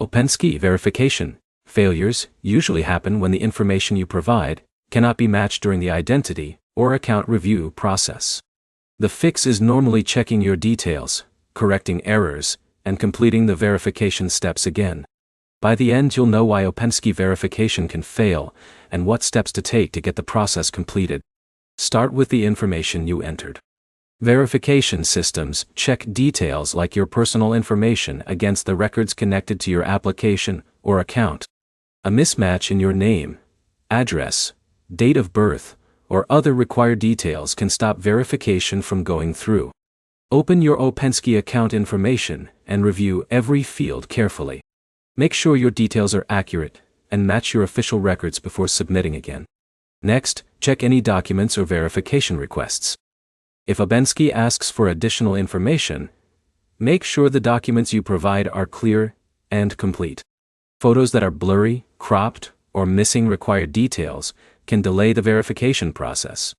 OpenSky verification failures usually happen when the information you provide cannot be matched during the identity or account review process. The fix is normally checking your details, correcting errors, and completing the verification steps again. By the end, you'll know why OpenSky verification can fail and what steps to take to get the process completed. Start with the information you entered. Verification systems check details like your personal information against the records connected to your application or account. A mismatch in your name, address, date of birth, or other required details can stop verification from going through. Open your OpenSky account information and review every field carefully. Make sure your details are accurate and match your official records before submitting again. Next, check any documents or verification requests. If OpenSky asks for additional information, make sure the documents you provide are clear and complete. Photos that are blurry, cropped, or missing required details can delay the verification process.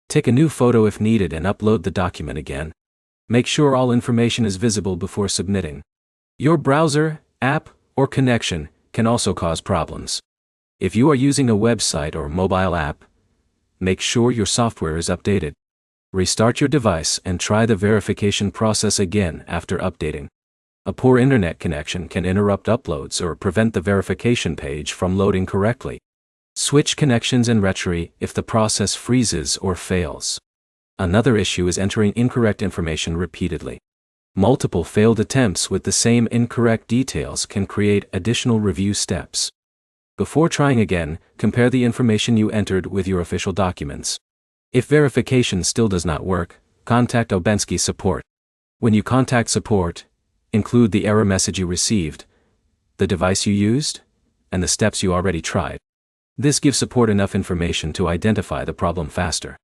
Take a new photo if needed and upload the document again. Make sure all information is visible before submitting. Your browser, app, or connection can also cause problems. If you are using a website or mobile app, make sure your software is updated. Restart your device and try the verification process again after updating. A poor internet connection can interrupt uploads or prevent the verification page from loading correctly. Switch connections and retry if the process freezes or fails. Another issue is entering incorrect information repeatedly. Multiple failed attempts with the same incorrect details can create additional review steps. Before trying again, compare the information you entered with your official documents. If verification still does not work, contact OpenSky support. When you contact support, include the error message you received, the device you used, and the steps you already tried. This gives support enough information to identify the problem faster.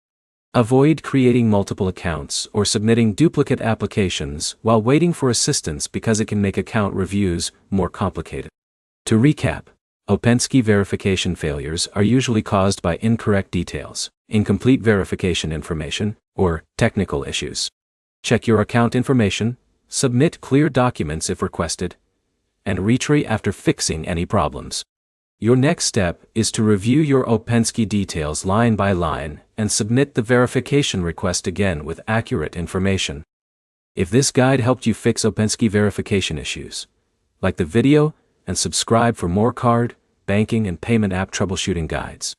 Avoid creating multiple accounts or submitting duplicate applications while waiting for assistance because it can make account reviews more complicated. To recap, OpenSky verification failures are usually caused by incorrect details, incomplete verification information, or technical issues. Check your account information, submit clear documents if requested, and retry after fixing any problems. Your next step is to review your OpenSky details line by line and submit the verification request again with accurate information. If this guide helped you fix OpenSky verification issues, like the video and subscribe for more card, banking, and payment app troubleshooting guides.